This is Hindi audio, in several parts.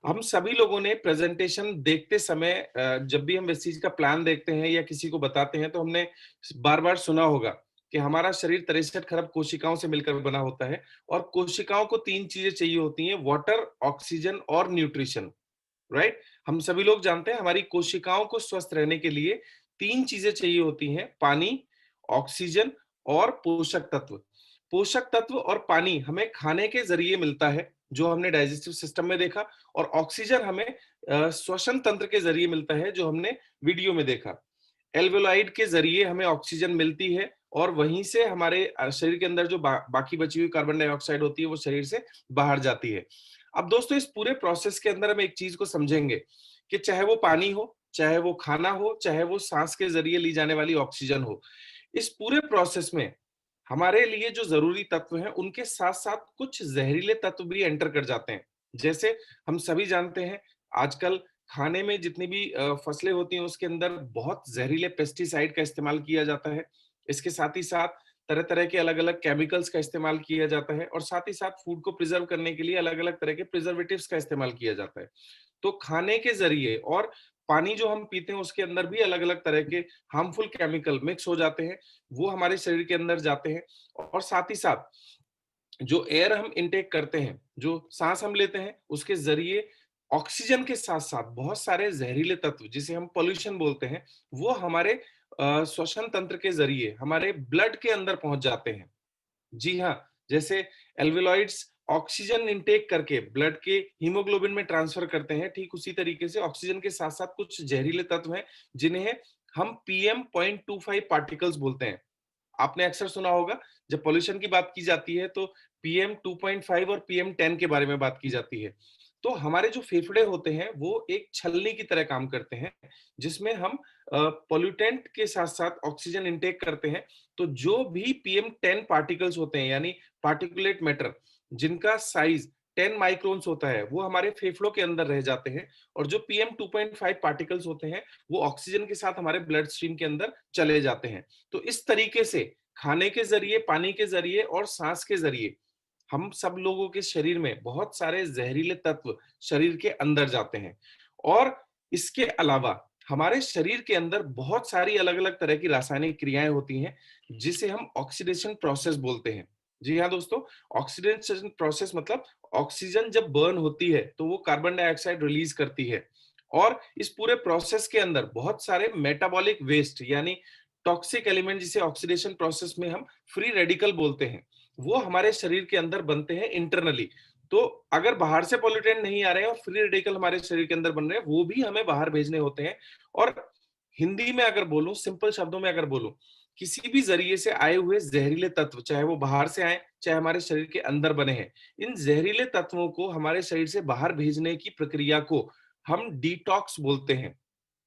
हम सभी लोगों ने प्रेजेंटेशन देखते समय जब भी हम इस चीज का प्लान देखते हैं या किसी को बताते हैं तो हमने बार बार सुना होगा कि हमारा शरीर 63 खरब कोशिकाओं से मिलकर बना होता है और कोशिकाओं को तीन चीजें चाहिए होती हैं, वाटर, ऑक्सीजन और न्यूट्रिशन। राइट। हम सभी लोग जानते हैं हमारी कोशिकाओं को स्वस्थ रहने के लिए तीन चीजें चाहिए होती हैं, पानी, ऑक्सीजन और पोषक तत्व। पोषक तत्व और पानी हमें खाने के जरिए मिलता है, जो हमने डाइजेस्टिव सिस्टम में देखा, और ऑक्सीजन हमें श्वसन तंत्र के जरिए मिलता है, जो हमने वीडियो में देखा। एल्वेलॉइड के जरिए हमें ऑक्सीजन मिलती है और वहीं से हमारे शरीर के अंदर जो बाकी बची हुई कार्बन डाइऑक्साइड होती है वो शरीर से बाहर जाती है। अब दोस्तों, इस पूरे प्रोसेस के अंदर हम एक चीज को समझेंगे कि चाहे वो पानी हो, चाहे वो खाना हो, चाहे वो सांस के जरिए ली जाने वाली ऑक्सीजन हो, इस पूरे प्रोसेस में हमारे लिए जो जरूरी तत्व हैं उनके साथ साथ कुछ जहरीले तत्व भी एंटर कर जाते हैं। जैसे हम सभी जानते हैं, आजकल खाने में जितनी भी फसलें होती हैं उसके अंदर बहुत जहरीले पेस्टिसाइड का इस्तेमाल किया जाता है। इसके साथ ही साथ तरह तरह के अलग अलग केमिकल्स का इस्तेमाल किया जाता है और साथ ही साथ फूड को प्रिजर्व करने के लिए अलग अलग तरह के प्रिजर्वेटिव्स का इस्तेमाल किया जाता है। तो खाने के जरिए और पानी जो हम पीते हैं उसके अंदर भी अलग अलग तरह के हार्मफुल केमिकल मिक्स हो जाते हैं, वो हमारे शरीर के अंदर जाते हैं। और साथ ही साथ जो एयर हम इनटेक करते हैं, जो सांस हम लेते हैं, उसके जरिए ऑक्सीजन के साथ साथ बहुत सारे जहरीले तत्व जिसे हम पोल्यूशन बोलते हैं, वो हमारे श्वसन तंत्र के जरिए हमारे ब्लड के अंदर पहुंच जाते हैं। जी हाँ, जैसे एल्वेलॉइड्स ऑक्सीजन इनटेक करके ब्लड के हीमोग्लोबिन में ट्रांसफर करते हैं, ठीक उसी तरीके से ऑक्सीजन के साथ साथ कुछ जहरीले तत्व हैं जिन्हें हम PM.25 पार्टिकल्स बोलते हैं। आपने अक्सर सुना होगा, जब पॉल्यूशन की बात की जाती है तो PM2.5 और PM10 के बारे में बात की जाती है। तो हमारे जो फेफड़े होते हैं वो एक छलनी की तरह काम करते हैं, जिसमें हम पॉल्यूटेंट के साथ साथ ऑक्सीजन इनटेक करते हैं। तो जो भी PM10 पार्टिकल्स होते हैं, यानी पार्टिकुलेट मैटर, जिनका साइज 10 माइक्रोन्स होता है, वो हमारे फेफड़ों के अंदर रह जाते हैं। और जो PM2.5 पार्टिकल्स होते हैं वो ऑक्सीजन के साथ हमारे ब्लड स्ट्रीम के अंदर चले जाते हैं। तो इस तरीके से खाने के जरिए, पानी के जरिए और सांस के जरिए हम सब लोगों के शरीर में बहुत सारे जहरीले तत्व शरीर के अंदर जाते हैं। और इसके अलावा हमारे शरीर के अंदर बहुत सारी अलग अलग तरह की रासायनिक क्रियाएं होती हैं, जिसे हम ऑक्सीडेशन प्रोसेस बोलते हैं। जी हाँ दोस्तों, ऑक्सीडेशन प्रोसेस मतलब ऑक्सीजन जब बर्न होती है तो वो कार्बन डाइऑक्साइड रिलीज करती है। और इस पूरे प्रोसेस के अंदर बहुत सारे मेटाबॉलिक वेस्ट यानी टॉक्सिक एलिमेंट, जिसे ऑक्सीडेशन प्रोसेस में हम फ्री रेडिकल बोलते हैं, वो हमारे शरीर के अंदर बनते हैं इंटरनली। तो अगर बाहर से पॉल्यूटेंट नहीं आ रहे हैं और फ्री रेडिकल हमारे शरीर के अंदर बन रहे हैं, वो भी हमें बाहर भेजने होते हैं। और हिंदी में अगर बोलूं, सिंपल शब्दों में अगर बोलूं, किसी भी जरिए से आए हुए जहरीले तत्व, चाहे वो बाहर से आए चाहे हमारे शरीर के अंदर बने हैं, इन जहरीले तत्वों को हमारे शरीर से बाहर भेजने की प्रक्रिया को हम डिटॉक्स बोलते हैं।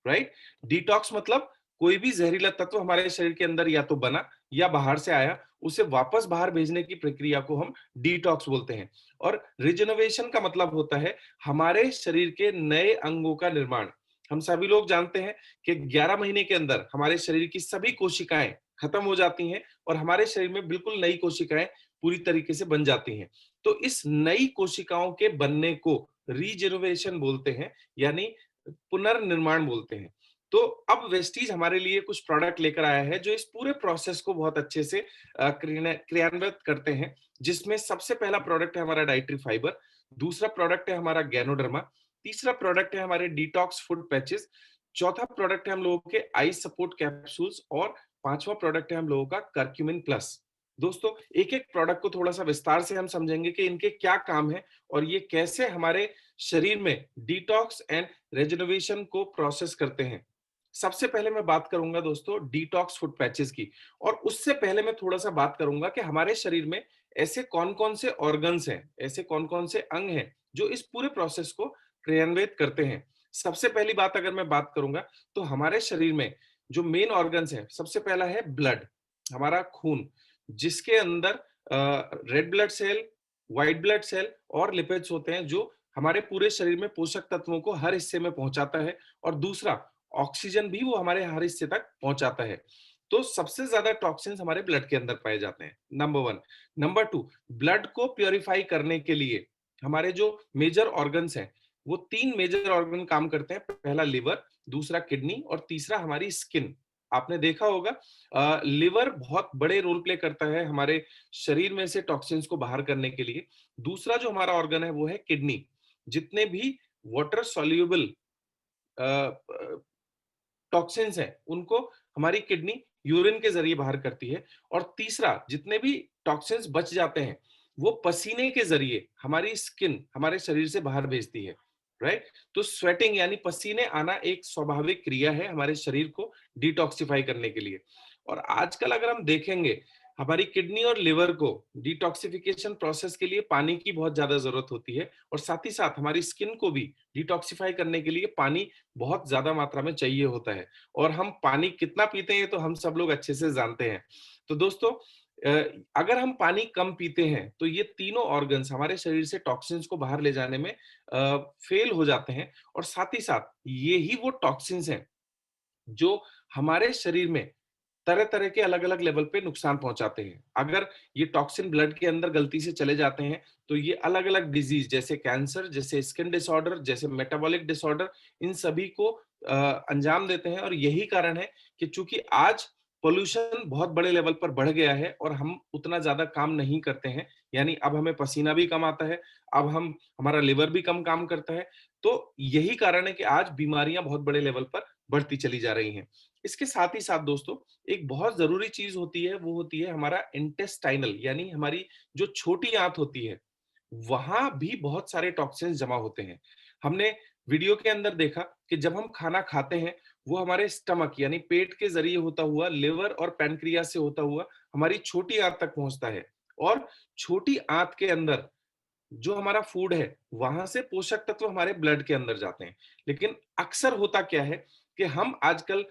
राइट। डिटॉक्स मतलब कोई भी जहरीला तत्व हमारे शरीर के अंदर या तो बना या बाहर से आया, उसे वापस बाहर भेजने की प्रक्रिया को हम डिटॉक्स बोलते हैं। और रिजनोवेशन का मतलब होता है हमारे शरीर के नए अंगों का निर्माण। हम सभी लोग जानते हैं कि 11 महीने के अंदर हमारे शरीर की सभी कोशिकाएं खत्म हो जाती हैं और हमारे शरीर में बिल्कुल नई कोशिकाएं पूरी तरीके से बन जाती हैं। तो इस नई कोशिकाओं के बनने को रीजेनरेशन बोलते हैं, यानी पुनर्निर्माण बोलते हैं। तो अब वेस्टीज हमारे लिए कुछ प्रोडक्ट लेकर आया है जो इस पूरे प्रोसेस को बहुत अच्छे से क्रियान्वित करते हैं। जिसमें सबसे पहला प्रोडक्ट है हमारा डाइटरी फाइबर, दूसरा प्रोडक्ट है हमारा गैनोडर्मा, तीसरा प्रोडक्ट है हमारे डिटॉक्स फूड पैचेस, चौथा प्रोडक्ट है हम लोगों के आई सपोर्ट कैप्सूल्स और पांचवा प्रोडक्ट है हम लोगों का कर्क्यूमिन प्लस। दोस्तों, एक एक प्रोडक्ट को थोड़ा सा विस्तार से हम समझेंगे कि इनके क्या काम है और ये कैसे हमारे शरीर में डिटॉक्स एंड रेजोल्यूशन को प्रोसेस करते हैं। सबसे पहले मैं बात करूंगा दोस्तों डिटॉक्स फूड पैचेस की। और उससे पहले मैं थोड़ा सा बात करूंगा कि हमारे शरीर में ऐसे कौन कौन से ऑर्गन्स हैं, ऐसे कौन कौन से अंग हैं जो इस पूरे प्रोसेस को क्रियान्वित करते हैं। सबसे पहली बात अगर मैं बात करूंगा तो हमारे शरीर में जो मेन ऑर्गन्स हैं, सबसे पहला है ब्लड, हमारा खून, जिसके अंदर red blood cell, white blood cell और लिपिड्स होते हैं, जो हमारे पूरे शरीर में पोषक तत्वों को हर हिस्से में पहुंचाता है। और दूसरा, ऑक्सीजन भी वो हमारे हर हिस्से तक पहुंचाता है। तो सबसे ज्यादा टॉक्सिन्स हमारे ब्लड के अंदर पाए जाते हैं, number one. Number two, blood को प्योरीफाई करने के लिए हमारे जो मेजर ऑर्गन्स हैं, वो 3 मेजर ऑर्गन काम करते हैं। पहला लिवर, दूसरा किडनी और तीसरा हमारी स्किन। आपने देखा होगा लिवर बहुत बड़े रोल प्ले करता है हमारे शरीर में से टॉक्सिन्स को बाहर करने के लिए। दूसरा जो हमारा ऑर्गन है वो है किडनी। जितने भी वाटर सॉल्युबल टॉक्सिन्स हैं, उनको हमारी किडनी यूरिन के ज़रिए बाहर करती है। और तीसरा, जितने भी टॉक्सिन्स बच जाते हैं, वो पसीने के ज़रिए हमारी स्किन, हमारे शरीर से बाहर भेजती है, राइट? तो स्वेटिंग यानी पसीने आना एक स्वाभाविक क्रिया है हमारे शरीर को डिटॉक्सिफाई करने के लिए। और आजकल अगर हम देखेंगे, हमारी किडनी और लिवर को डिटॉक्सिफिकेशन प्रोसेस के लिए पानी की बहुत ज़्यादा ज़रूरत होती है और साथ ही साथ हमारी स्किन को भी डिटॉक्सिफाई करने के लिए पानी बहुत ज्यादा मात्रा में चाहिए होता है। और हम पानी कितना पीते हैं तो हम सब लोग अच्छे से जानते हैं। तो दोस्तों, अगर हम पानी कम पीते हैं तो ये तीनों ऑर्गन्स हमारे शरीर से टॉक्सिन्स को बाहर ले जाने में फेल हो जाते हैं। और साथ ही साथ ये ही वो टॉक्सिन्स हैं जो हमारे शरीर में तरह तरह के अलग अलग लेवल पे नुकसान पहुंचाते हैं। अगर ये टॉक्सिन ब्लड के अंदर गलती से चले जाते हैं तो ये अलग अलग डिजीज, जैसे कैंसर, जैसे स्किन डिसऑर्डर, जैसे मेटाबॉलिक डिसऑर्डर, इन सभी को अंजाम देते हैं। और यही कारण है कि चूंकि आज पोल्यूशन बहुत बड़े लेवल पर बढ़ गया है और हम उतना ज्यादा काम नहीं करते हैं, यानी अब हमें पसीना भी कम आता है, अब हम हमारा लिवर भी कम काम करता है। तो यही कारण है कि आज बीमारियां बहुत बड़े लेवल पर बढ़ती चली जा रही हैं। इसके साथ ही साथ दोस्तों, एक बहुत जरूरी चीज होती है, वो होती है हमारा इंटेस्टाइनल, यानी हमारी जो छोटी आंत होती है, वहां भी बहुत सारे टॉक्सिन्स जमा होते हैं। हमने वीडियो के अंदर देखा कि जब हम खाना खाते हैं, वो हमारे स्टमक यानी पेट के जरिए होता हुआ लिवर और पैनक्रियास से होता हुआ हमारी छोटी आंत तक पहुंचता है। और छोटी आंत के अंदर जो हमारा फूड है, वहां से पोषक तत्व हमारे ब्लड के अंदर जाते हैं। लेकिन अक्सर होता क्या है कि हम आजकल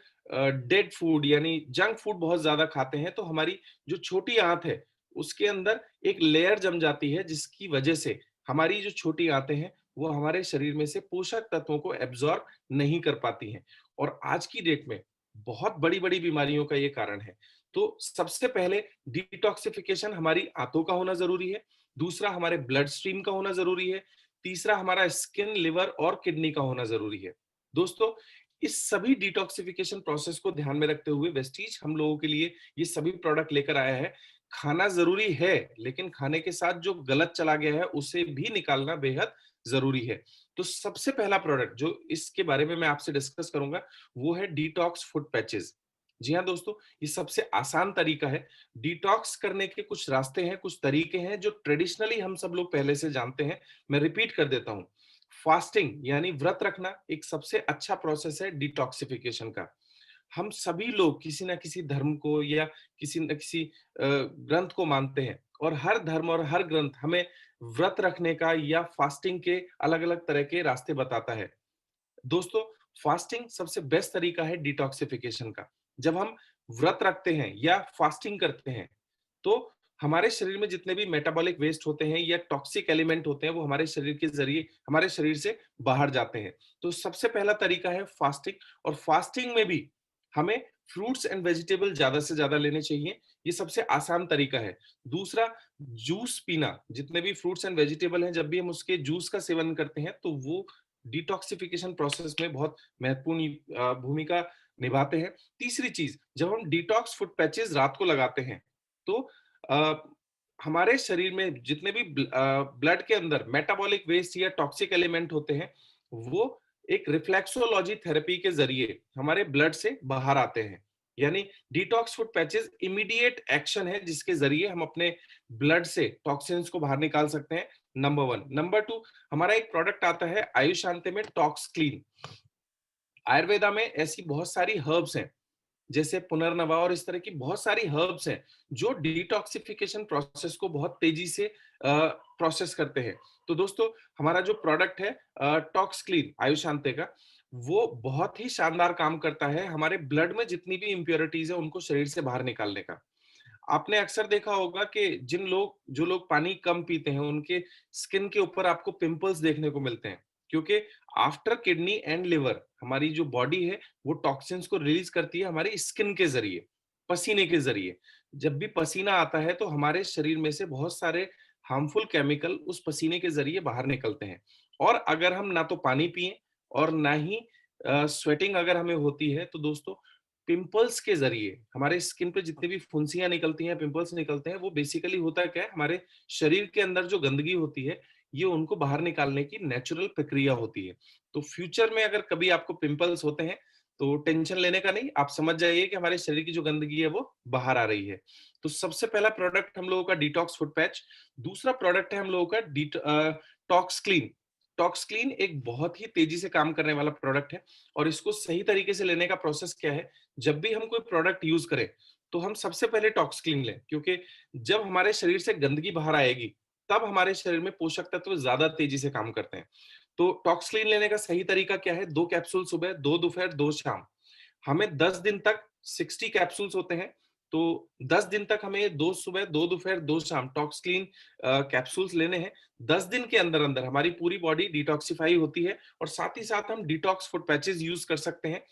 डेड फूड यानी जंक फूड बहुत ज्यादा खाते हैं, तो हमारी जो छोटी आंत है उसके अंदर एक लेयर जम जाती है, जिसकी वजह से हमारी जो छोटी आंतें हैं वो हमारे शरीर में से पोषक तत्वों को एब्जॉर्ब नहीं कर पाती हैं। और आज की डेट में बहुत बड़ी बड़ी बीमारियों का ये कारण है। तो सबसे पहले डिटॉक्सिफिकेशन हमारी आंतों का होना जरूरी है, दूसरा हमारे ब्लड स्ट्रीम का होना जरूरी है, तीसरा हमारा स्किन, लिवर और किडनी का होना जरूरी है। दोस्तों, इस सभी डिटॉक्सिफिकेशन प्रोसेस को ध्यान में रखते हुए वेस्टीज हम लोगों के लिए ये सभी प्रोडक्ट लेकर आया है। खाना जरूरी है, लेकिन खाने के साथ जो गलत चला गया है उसे भी निकालना बेहद जरूरी है। तो सबसे पहला प्रोडक्ट जो इसके बारे में मैं आपसे डिस्कस करूंगा वो है डिटॉक्स फूड पैचेस। जी हाँ दोस्तों, ये सबसे आसान तरीका है। डिटॉक्स करने के कुछ रास्ते हैं, कुछ तरीके हैं जो ट्रेडिशनली हम सब लोग पहले से जानते हैं। मैं रिपीट कर देता हूं। फास्टिंग यानी व्रत रखना एक सबसे अच्छा प्रोसेस है डिटॉक्सिफिकेशन का। हम सभी लोग किसी ना किसी धर्म को या किसी न किसी ग्रंथ को मानते हैं, और हर धर्म और हर ग्रंथ हमें व्रत रखने का या फास्टिंग के अलग अलग तरह के रास्ते बताता है। दोस्तों, फास्टिंग सबसे बेस्ट तरीका है डिटॉक्सिफिकेशन का। जब हम व्रत रखते हैं या फास्टिंग करते हैं, तो हमारे शरीर में जितने भी मेटाबॉलिक वेस्ट होते हैं या टॉक्सिक एलिमेंट होते हैं, वो हमारे शरीर के जरिए हमारे शरीर से बाहर जाते हैं। तो सबसे पहला तरीका है फास्टिंग। और फास्टिंग में भी हमें फ्रूट्स एंड वेजिटेबल ज्यादा से ज्यादा लेने चाहिए। ये सबसे आसान तरीका है। दूसरा, जूस पीना। जितने भी फ्रूट्स एंड वेजिटेबल हैं, जब भी हम उसके जूस का सेवन करते हैं तो वो डिटॉक्सिफिकेशन प्रोसेस में बहुत महत्वपूर्ण भूमिका निभाते हैं। तीसरी चीज, जब हम डिटॉक्स फूड पैचेस रात को लगाते हैं, तो अ, हमारे शरीर में जितने भी ब्लड के अंदर मेटाबॉलिक वेस्ट या टॉक्सिक एलिमेंट होते हैं, वो एक रिफ्लेक्सोलॉजी थेरेपी के जरिए हमारे ब्लड से बाहर आते हैं। यानी detox food patches immediate action है जिसके जरिए हम अपने ब्लड से टॉक्सिन्स को बाहर निकाल सकते हैं। Number one. नंबर टू, हमारा एक प्रोडक्ट आता है आयुशांति में, टॉक्स क्लीन। आयुर्वेदा में ऐसी बहुत सारी हर्ब्स हैं, जैसे पुनर्नवा और इस तरह की बहुत सारी हर्ब्स हैं जो डिटॉक्सिफिकेशन प्रोसेस को बहुत तेजी से प्रोसेस करते हैं। तो दोस्तों, हमारा जो प्रोडक्ट है टॉक्स क्लीन आयुशांते का, वो बहुत ही शानदार काम करता है हमारे ब्लड में जितनी भी इम्प्योरिटीज है उनको शरीर से बाहर निकालने का। आपने अक्सर देखा होगा कि जो लोग पानी कम पीते हैं, उनके स्किन के ऊपर आपको पिंपल्स देखने को मिलते हैं, क्योंकि आफ्टर किडनी एंड लिवर हमारी जो बॉडी है वो टॉक्सिन्स को रिलीज करती है हमारी स्किन के जरिए, पसीने के जरिए। जब भी पसीना आता है तो हमारे शरीर में से बहुत सारे हार्मफुल केमिकल उस पसीने के जरिए बाहर निकलते हैं। और अगर हम ना तो पानी पिएं और ना ही स्वेटिंग अगर हमें होती है, तो दोस्तों पिंपल्स के जरिए हमारे स्किन पे जितनी भी फुंसियां निकलती हैं, पिंपल्स निकलते हैं, वो बेसिकली होता क्या है, हमारे शरीर के अंदर जो गंदगी होती है, ये उनको बाहर निकालने की नेचुरल प्रक्रिया होती है। तो फ्यूचर में अगर कभी आपको पिंपल्स होते हैं, तो टेंशन लेने का नहीं, आप समझ जाइए कि हमारे शरीर की जो गंदगी है वो बाहर आ रही है। तो सबसे पहला प्रोडक्ट हम लोगों का डिटॉक्स फुट पैच। दूसरा प्रोडक्ट है हम लोगों का टॉक्स क्लीन। टॉक्स क्लीन एक बहुत ही तेजी से काम करने वाला प्रोडक्ट है, और इसको सही तरीके से लेने का प्रोसेस क्या है, जब भी हम कोई प्रोडक्ट यूज करें, तो हम सबसे पहले टॉक्स क्लीन लें, क्योंकि जब हमारे शरीर से गंदगी बाहर आएगी, तब हमारे शरीर में पोषक तत्व ज्यादा तेजी से काम करते हैं। तो टॉक्स क्लीन लेने का सही तरीका क्या है, 2 कैप्सूल सुबह, 2 दोपहर, 2 शाम। हमें 10 दिन तक 60 कैप्सूल्स होते हैं, तो 10 दिन तक हमें 2 सुबह, 2 दोपहर, 2 शाम टॉक्स क्लीन कैप्सूल्स लेने हैं। 10 दिन के अंदर अंदर हमारी पूरी बॉडी डिटॉक्सिफाई होती है, और साथ ही साथ हम डिटॉक्स फुट पैचेस यूज कर सकते हैं।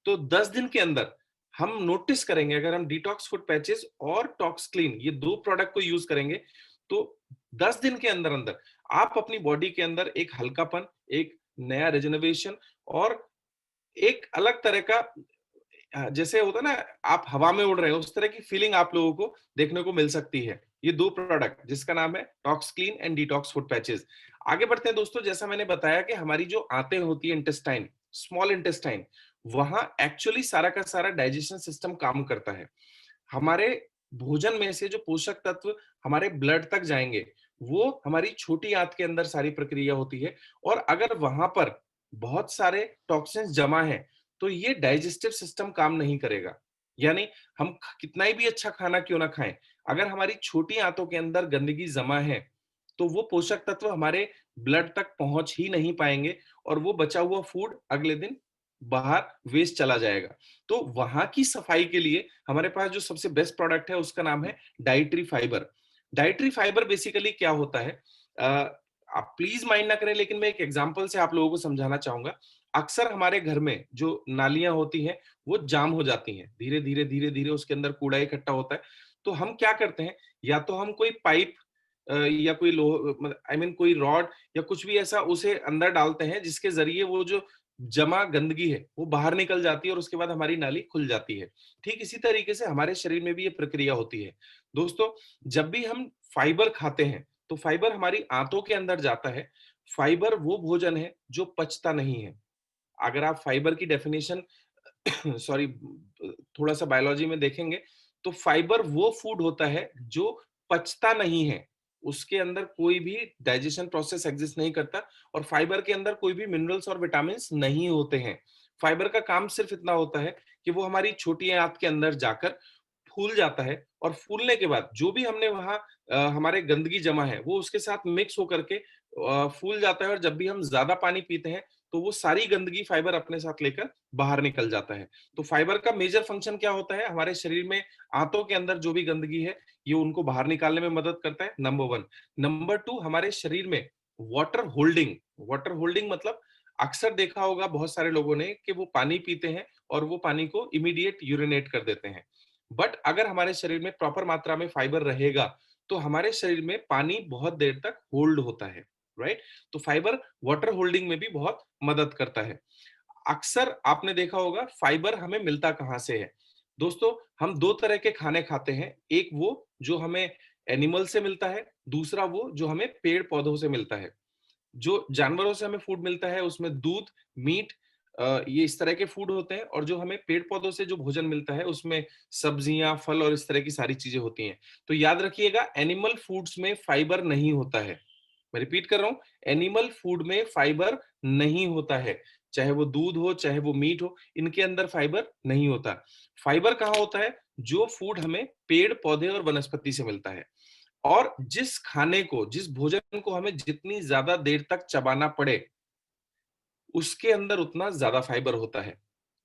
तो 10 दिन के अंदर हम नोटिस करेंगे, अगर हम डिटॉक्स फुट पैचेस और टॉक्स क्लीन ये 2 प्रोडक्ट को यूज करेंगे, तो 10 दिन के अंदर अंदर आप अपनी बॉडी के अंदर एक हल्कापन, एक नया रिजनरेशन, और एक अलग तरह का जैसे होता है ना, आप हवा में उड़ रहे हो, उस तरह की फीलिंग आप लोगों को देखने को मिल सकती है। ये 2 प्रोडक्ट जिसका नाम है talks clean and detox foot patches. आगे बढ़ते हैं दोस्तों, जैसा मैंने बताया कि हमारी जो आंतें होती है, इंटेस्टाइन, स्मॉल इंटेस्टाइन, वहां एक्चुअली सारा का सारा डाइजेशन सिस्टम काम करता है। हमारे भोजन में से जो पोषक तत्व हमारे ब्लड तक जाएंगे, वो हमारी छोटी आंत के अंदर सारी प्रक्रिया होती है, और अगर वहां पर बहुत सारे टॉक्सिन्स जमा है, तो ये डाइजेस्टिव सिस्टम काम नहीं करेगा। यानी हम कितना ही भी अच्छा खाना क्यों ना खाएं, अगर हमारी छोटी आंतों के अंदर गंदगी जमा है, तो वो पोषक तत्व हमारे ब्लड तक पहुंच ही नहीं पाएंगे, और वो बचा हुआ फूड अगले दिन बाहर वेस्ट चला जाएगा। तो वहां की सफाई के लिए हमारे पास जो सबसे बेस्ट प्रोडक्ट है, उसका नाम है dietary fibre. Dietary fibre basically क्या होता है, आप प्लीज माइंड ना करें, लेकिन मैं एक एग्जांपल से आप लोगों को समझाना चाहूंगा। अक्सर हमारे घर में जो नालियां होती हैं, वो जाम हो जाती हैं, धीरे धीरे धीरे धीरे उसके अंदर कूड़ा इकट्ठा होता है। तो हम क्या करते हैं, या तो हम कोई पाइप या कोई लोह, आई मीन कोई रॉड या कुछ भी ऐसा उसे अंदर डालते हैं, जिसके जरिए वो जो जमा गंदगी है वो बाहर निकल जाती है, और उसके बाद हमारी नाली खुल जाती है। ठीक इसी तरीके से हमारे शरीर में भी ये प्रक्रिया होती है। दोस्तों, जब भी हम फाइबर खाते हैं, तो फाइबर हमारी आंतों के अंदर जाता है। फाइबर वो भोजन है जो पचता नहीं है। अगर आप फाइबर की डेफिनेशन सॉरी थोड़ा सा बायोलॉजी में देखेंगे, तो फाइबर वो फूड होता है जो पचता नहीं है। उसके अंदर कोई भी डाइजेशन प्रोसेस एग्जिस्ट नहीं करता, और फाइबर के अंदर कोई भी मिनरल्स और विटामिन नहीं होते हैं। फाइबर का काम सिर्फ इतना होता है कि वो हमारी छोटी आंत के अंदर जाकर फूल जाता है, और फूलने के बाद जो भी हमने वहां हमारे गंदगी जमा है, वो उसके साथ मिक्स होकर के फूल जाता है, और जब भी हम ज्यादा पानी पीते हैं, तो वो सारी गंदगी फाइबर अपने साथ लेकर बाहर निकल जाता है। तो फाइबर का मेजर फंक्शन क्या होता है, हमारे शरीर में आंतों के अंदर जो भी गंदगी है, ये उनको बाहर निकालने में मदद करता है, नंबर 1। नंबर 2, हमारे शरीर में वाटर होल्डिंग। वाटर होल्डिंग मतलब अक्सर देखा होगा बहुत सारे लोगों ने कि वो पानी पीते हैं, और वो पानी को इमीडिएट यूरिनेट कर देते हैं। बट अगर हमारे शरीर में प्रॉपर मात्रा में फाइबर रहेगा, तो हमारे शरीर में पानी बहुत देर तक होल्ड होता है, राइट। तो फाइबर वाटर होल्डिंग में भी बहुत मदद करता है। अक्सर आपने देखा होगा फाइबर हमें मिलता कहाँ से है। दोस्तों, हम 2 तरह के खाने खाते हैं, एक वो जो हमें एनिमल से मिलता है, दूसरा वो जो हमें पेड़ पौधों से मिलता है। जो जानवरों से हमें फूड मिलता है, उसमें दूध, मीट, ये इस तरह के फूड होते हैं, और जो हमें पेड़ पौधों से जो भोजन मिलता है, उसमें सब्जियां, फल और इस तरह की सारी चीजें होती हैं। तो याद रखिएगा, एनिमल फूड्स में फाइबर नहीं होता है। मैं रिपीट कर रहा हूं, एनिमल फूड में फाइबर नहीं होता है। चाहे वो दूध हो, चाहे वो मीट हो, इनके अंदर फाइबर नहीं होता। फाइबर कहाँ होता है, जो फूड हमें पेड़ पौधे और वनस्पति से मिलता है। और जिस खाने को, जिस भोजन को हमें जितनी ज्यादा देर तक चबाना पड़े, उसके अंदर उतना ज्यादा फाइबर होता है।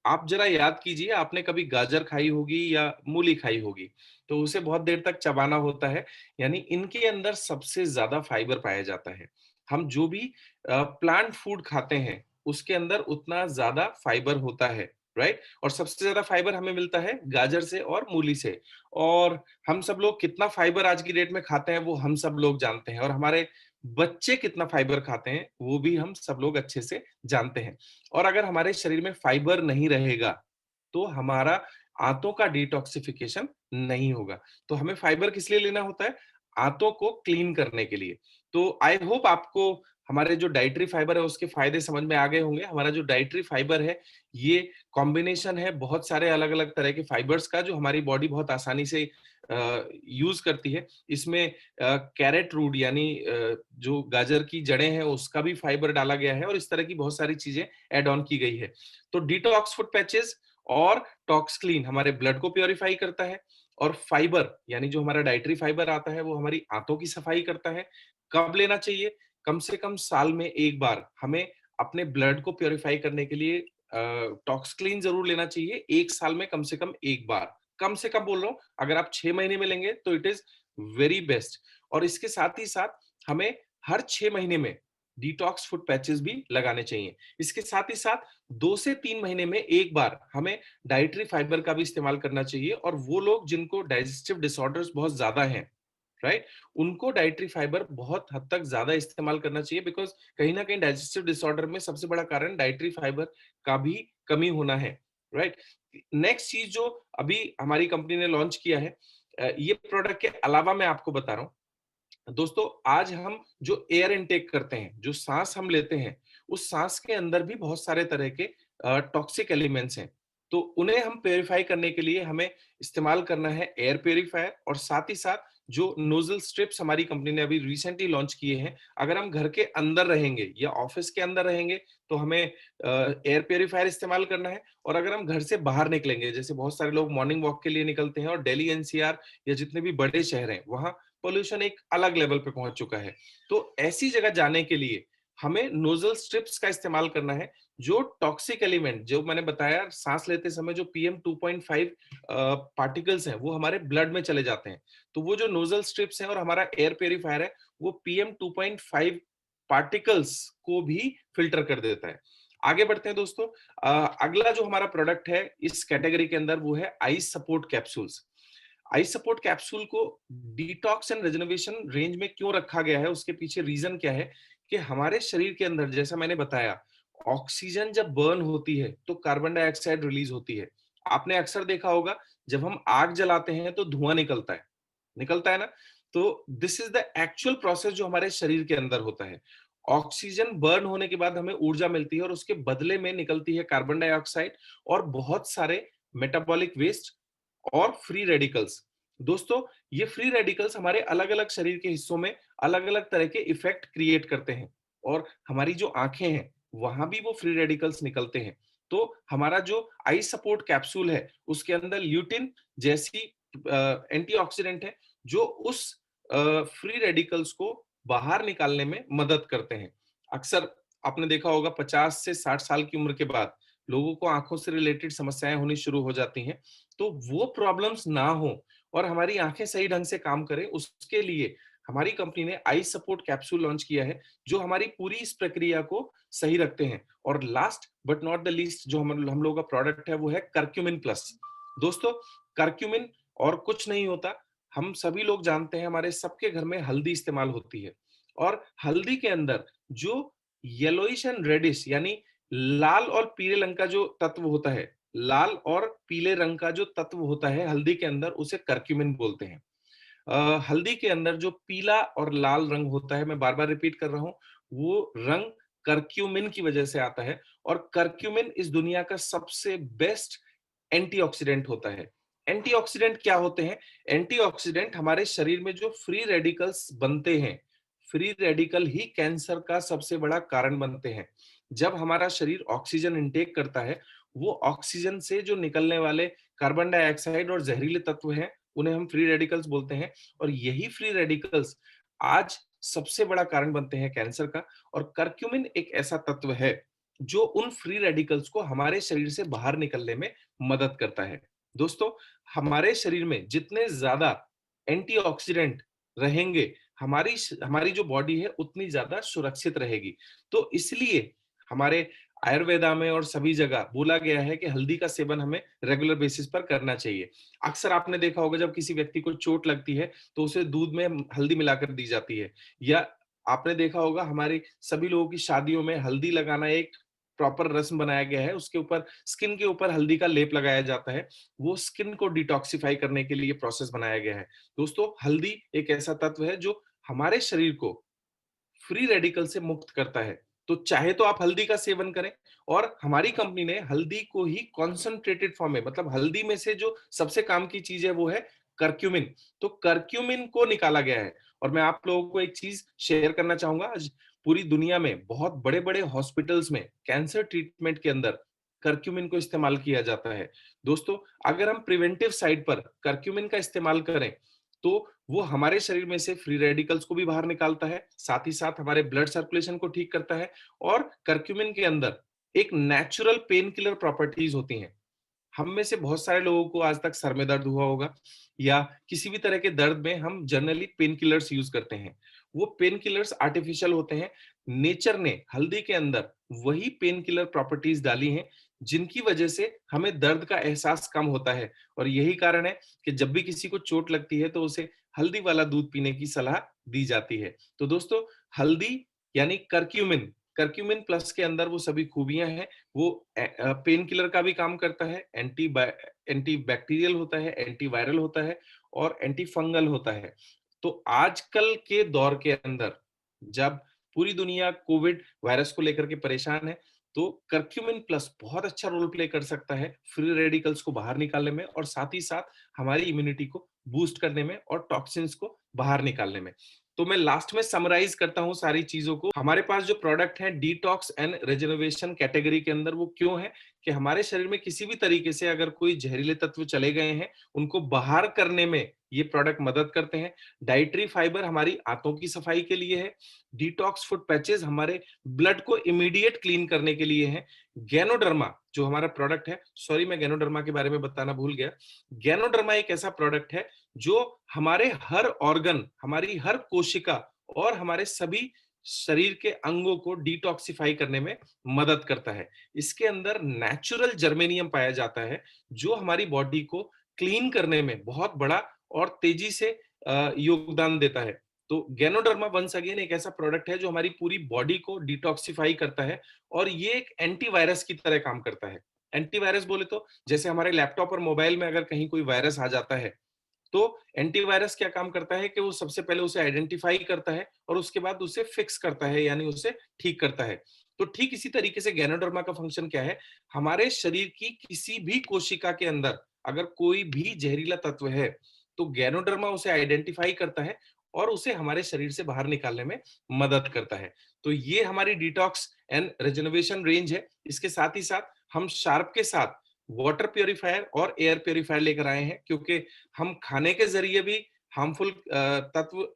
आप जरा याद कीजिए, आपने कभी गाजर खाई होगी या मूली खाई होगी, तो उसे बहुत देर तक चबाना होता है। यानी इनके अंदर सबसे ज्यादा फाइबर पाया जाता है। हम जो भी प्लांट फूड खाते हैं, उसके अंदर उतना ज्यादा फाइबर होता है, राइट। और सबसे ज्यादा फाइबर हमें मिलता है गाजर से और मूली से। और हम सब लोग कितना फाइबर आज की डेट में खाते हैं, वो हम सब लोग जानते हैं। और हमारे बच्चे कितना फाइबर खाते हैं, वो भी हम सब लोग अच्छे से जानते हैं। और अगर हमारे शरीर में फाइबर नहीं रहेगा, तो हमारा आंतों का डिटॉक्सिफिकेशन नहीं होगा। तो हमें फाइबर किस लिए लेना होता है? आंतों को क्लीन करने के लिए। तो आई होप आपको हमारे जो डाइटरी फाइबर है उसके फायदे समझ में आ गए होंगे। हमारा जो डाइटरी फाइबर है, ये कॉम्बिनेशन है बहुत सारे अलग-अलग तरह के फाइबर्स का, जो हमारी बॉडी बहुत आसानी से यूज़ करती है। इसमें कैरेट रूट यानी जो गाजर की जड़ें हैं उसका भी फाइबर डाला गया है, और इस तरह की बहुत सारी चीजें ऐड ऑन की गई है। तो डिटॉक्स फूड पैचेस और टॉक्स क्लीन हमारे ब्लड को प्योरीफाई करता है, और फाइबर यानी जो हमारा डाइटरी फाइबर आता है वो हमारी आंतों की सफाई करता है। कब लेना चाहिए? कम से कम साल में एक बार हमें अपने ब्लड को प्योरीफाई करने के लिए टॉक्स क्लीन जरूर लेना चाहिए, एक साल में कम से कम एक बार। कम से कम बोल रहा हूँ, अगर आप 6 महीने में लेंगे तो इट इज वेरी बेस्ट। और इसके साथ ही साथ हमें हर 6 महीने में डिटॉक्स फूड पैचेस भी लगाने चाहिए। इसके साथ ही साथ 2 से 3 महीने में एक बार हमें डाइटरी फाइबर का भी इस्तेमाल करना चाहिए, और वो लोग जिनको डाइजेस्टिव डिसऑर्डर्स बहुत ज्यादा हैं, राइट, उनको डाइटरी फाइबर बहुत हद तक ज्यादा इस्तेमाल करना चाहिए, बिकॉज कहीं ना कहीं डाइजेस्टिव डिसऑर्डर में सबसे बड़ा कारण डाइटरी फाइबर का भी कमी होना है, राइट। नेक्स्ट चीज जो अभी हमारी कंपनी ने लॉन्च किया है, ये प्रोडक्ट के अलावा मैं आपको बता रहा हूँ दोस्तों, आज हम जो एयर इनटेक करते हैं, जो सांस हम लेते हैं, उस सांस के अंदर भी बहुत सारे तरह के टॉक्सिक एलिमेंट्स हैं। तो उन्हें हम प्योरीफाई करने के लिए हमें इस्तेमाल करना है एयर प्योरीफायर, और साथ ही साथ जो नोजल स्ट्रिप्स हमारी कंपनी ने अभी रिसेंटली लॉन्च किए हैं। अगर हम घर के अंदर रहेंगे या ऑफिस के अंदर रहेंगे तो हमें एयर प्योरीफायर इस्तेमाल करना है, और अगर हम घर से बाहर निकलेंगे, जैसे बहुत सारे लोग मॉर्निंग वॉक के लिए निकलते हैं, और दिल्ली एनसीआर या जितने भी बड़े शहर हैं वहां पोल्यूशन एक अलग लेवल पे पहुंच चुका है। तो ऐसी जगह जाने के लिए हमें नोजल स्ट्रिप्स का इस्तेमाल करना है, जो टॉक्सिक एलिमेंट जो मैंने बताया सांस लेते समय जो पीएम 2.5 पार्टिकल्स हैं वो हमारे ब्लड में चले जाते हैं। तो वो जो नोजल स्ट्रिप्स हैं और हमारा एयर प्योरीफायर है, वो पीएम 2.5 पार्टिकल्स को भी फिल्टर कर देता है। आगे बढ़ते हैं दोस्तों। अगला जो हमारा प्रोडक्ट है इस कैटेगरी के अंदर, वो है I support capsules. I support capsule को डिटॉक्स एंड रिजर्वेशन रेंज में क्यों रखा गया है, उसके पीछे रीजन क्या है कि हमारे शरीर के अंदर, जैसा मैंने बताया, ऑक्सीजन जब बर्न होती है तो कार्बन डाइऑक्साइड रिलीज होती है। आपने अक्सर देखा होगा, जब हम आग जलाते हैं तो धुआं निकलता है ना। तो this is the actual process जो हमारे शरीर के अंदर होता है। ऑक्सीजन बर्न होने के बाद हमें ऊर्जा मिलती है, और उसके बदले में निकलती है कार्बन डाइऑक्साइड और बहुत सारे मेटाबॉलिक वेस्ट और फ्री रेडिकल्स। दोस्तों, ये फ्री रेडिकल्स हमारे अलग अलग शरीर के हिस्सों में अलग अलग तरह के इफेक्ट क्रिएट करते हैं, और हमारी जो आंखें हैं वहां भी वो फ्री रेडिकल्स निकलते हैं। तो हमारा जो आई सपोर्ट कैप्सूल है उसके अंदर ल्यूटिन जैसी एंटीऑक्सीडेंट है, जो उस फ्री रेडिकल्स को बाहर निकालने में मदद करते हैं। अक्सर आपने देखा होगा 50 से 60 साल की उम्र के बाद लोगों को आंखों से रिलेटेड समस्याएं होनी शुरू हो जाती हैं। तो वो प्रॉब्लम्स ना हो और हमारी आंखें सही ढंग से काम करें, उसके लिए हमारी कंपनी ने आई सपोर्ट कैप्सूल लॉन्च किया है, जो हमारी पूरी इस प्रक्रिया को सही रखते हैं। और last but not the least जो हम लोगों का प्रोडक्ट है वो है करक्यूमिन प्लस। दोस्तों, करक्यूमिन और कुछ नहीं होता, हम सभी लोग जानते हैं, हमारे सबके घर में हल्दी इस्तेमाल होती है, और हल्दी के अंदर जो येलोइश एंड रेडिश यानी लाल और पीले रंग का जो तत्व होता है, लाल और पीले रंग का जो तत्व होता है हल्दी के अंदर, उसे करक्यूमिन बोलते हैं। हल्दी के अंदर जो पीला और लाल रंग होता है, मैं बार बार रिपीट कर रहा हूं, वो रंग करक्यूमिन की वजह से आता है। और करक्यूमिन इस दुनिया का सबसे बेस्ट एंटीऑक्सीडेंट होता है। एंटीऑक्सीडेंट क्या होते हैं? एंटीऑक्सीडेंट हमारे शरीर में जो फ्री रेडिकल्स बनते हैं, फ्री रेडिकल ही कैंसर का सबसे बड़ा कारण बनते हैं। जब हमारा शरीर ऑक्सीजन इनटेक करता है, वो ऑक्सीजन से जो निकलने वाले कार्बन डाइऑक्साइड और जहरीले तत्व हैं, उन्हें हम फ्री रेडिकल्स बोलते हैं। और यही फ्री रेडिकल्स आज सबसे बड़ा कारण बनते हैं कैंसर का। और करक्यूमिन एक ऐसा तत्व है जो उन फ्री रेडिकल्स को हमारे शरीर से बाहर निकलने में मदद करता है। दोस्तों, हमारे शरीर में जितने ज्यादा एंटीऑक्सीडेंट रहेंगे, हमारी हमारी जो बॉडी है उतनी ज्यादा सुरक्षित रहेगी। तो इसलिए हमारे आयुर्वेदा में और सभी जगह बोला गया है कि हल्दी का सेवन हमें रेगुलर बेसिस पर करना चाहिए। अक्सर आपने देखा होगा, जब किसी व्यक्ति को चोट लगती है तो उसे दूध में हल्दी मिलाकर दी जाती है, या आपने देखा होगा हमारी सभी लोगों की शादियों में हल्दी लगाना एक प्रॉपर रस्म बनाया गया है, उसके ऊपर स्किन के ऊपर हल्दी का लेप लगाया जाता है, वो स्किन को डिटॉक्सिफाई करने के लिए प्रोसेस बनाया गया है। दोस्तों, हल्दी एक ऐसा तत्व है जो हमारे शरीर को फ्री रेडिकल से मुक्त करता है। तो चाहे तो आप हल्दी का सेवन करें, और हमारी कंपनी ने हल्दी को ही कॉन्सन्ट्रेटेड फॉर्म में, मतलब हल्दी में से जो सबसे काम की चीज है वो है करक्यूमिन। तो करक्यूमिन को निकाला गया है। और मैं आप लोगों को एक चीज शेयर करना चाहूंगा। आज पूरी दुनिया में बहुत बड़े बड़े हॉस्पिटल्स में कैंसर ट्रीटमेंट के अंदर करक्यूमिन को इस्तेमाल किया जाता है। दोस्तों, अगर हम प्रिवेंटिव साइड पर करक्यूमिन का इस्तेमाल करें तो वो हमारे शरीर में से फ्री रेडिकल्स को भी बाहर निकालता है, साथ ही साथ हमारे ब्लड सर्कुलेशन को ठीक करता है। और करक्यूमिन के अंदर एक नेचुरल पेन किलर प्रॉपर्टीज होती हैं। हम में से बहुत सारे लोगों को आज तक सर में दर्द हुआ होगा, या किसी भी तरह के दर्द में हम जनरली पेन किलर्स यूज करते हैं। वो पेन किलर्स आर्टिफिशियल होते हैं। नेचर ने हल्दी के अंदर वही पेन किलर प्रॉपर्टीज डाली हैं, जिनकी वजह से हमें दर्द का एहसास कम होता है। और यही कारण है कि जब भी किसी को चोट लगती है तो उसे हल्दी वाला दूध पीने की सलाह दी जाती है। तो दोस्तों, हल्दी यानी करक्यूमिन, करक्यूमिन प्लस के अंदर वो सभी खूबियां हैं। वो पेन किलर का भी काम करता है, एंटी बैक्टीरियल होता है, एंटी वायरल होता है, और एंटी फंगल होता है। तो आजकल के दौर के अंदर जब पूरी दुनिया कोविड वायरस को लेकर के परेशान है, तो करक्यूमिन प्लस बहुत अच्छा रोल प्ले कर सकता है फ्री रेडिकल्स को बाहर निकालने में, और साथ ही साथ हमारी इम्यूनिटी को बूस्ट करने में और टॉक्सिन्स को बाहर निकालने में। तो मैं लास्ट में समराइज करता हूं सारी चीजों को। हमारे पास जो प्रोडक्ट है डिटॉक्स एंड रिजर्वेशन कैटेगरी के अंदर, वो क्यों है कि हमारे शरीर में किसी भी तरीके से अगर कोई जहरीले तत्व चले गए हैं, उनको बाहर करने में ये प्रोडक्ट मदद करते हैं। डाइटरी फाइबर हमारी आंतों की सफाई के लिए है। डिटॉक्स फुट पैचेस हमारे ब्लड को इमीडिएट क्लीन करने के लिए है। गैनोडर्मा जो हमारा प्रोडक्ट है, सॉरी मैं गैनोडर्मा के बारे में बताना भूल गया। गैनोडर्मा एक ऐसा प्रोडक्ट है जो हमारे हर ऑर्गन, हमारी हर कोशिका और हमारे सभी शरीर के अंगों को डिटॉक्सिफाई करने में मदद करता है। इसके अंदर नेचुरल जर्मेनियम पाया जाता है, जो हमारी बॉडी को क्लीन करने में बहुत बड़ा और तेजी से योगदान देता है। तो गैनोडर्मा वंस अगेन एक ऐसा प्रोडक्ट है जो हमारी पूरी बॉडी को डिटॉक्सिफाई करता है, और ये एक एंटीवायरस की तरह काम करता है। एंटीवायरस बोले तो जैसे हमारे लैपटॉप और मोबाइल में अगर कहीं कोई वायरस आ जाता है, तो एंटीवायरस क्या काम करता है कि वो सबसे पहले उसे आइडेंटिफाई करता है और उसके बाद उसे फिक्स करता है, यानी उसे ठीक करता है। तो ठीक इसी तरीके से गैनोडर्मा का फंक्शन क्या है, हमारे शरीर की किसी भी कोशिका के अंदर अगर कोई भी जहरीला तत्व है, तो गैनोडर्मा उसे आइडेंटिफाई करता है और उसे हमारे शरीर से बाहर निकालने में मदद करता है। तो ये हमारी डिटॉक्स एंड रिजनरेशन रेंज है। इसके साथ ही साथ हम शार्प के साथ वाटर प्योरीफायर और एयर प्योरीफायर लेकर आए हैं, क्योंकि हम खाने के जरिए भी हार्मफुल तत्व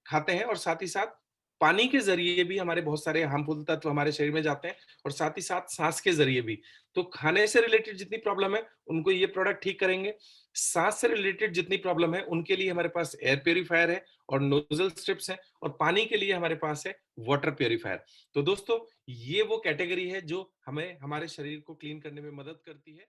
खाते हैं, और साथ ही साथ पानी के जरिए भी हमारे बहुत सारे हार्मफुल तत्व हमारे शरीर में जाते हैं, और साथ ही साथ सांस के जरिए भी। तो खाने से रिलेटेड जितनी प्रॉब्लम है उनको ये प्रोडक्ट ठीक करेंगे। सांस से रिलेटेड जितनी प्रॉब्लम है उनके लिए हमारे पास एयर प्योरीफायर है और नोजल स्ट्रिप्स हैं, और पानी के लिए हमारे पास है वाटर प्योरीफायर। तो दोस्तों, ये वो कैटेगरी है जो हमें हमारे शरीर को क्लीन करने में मदद करती है।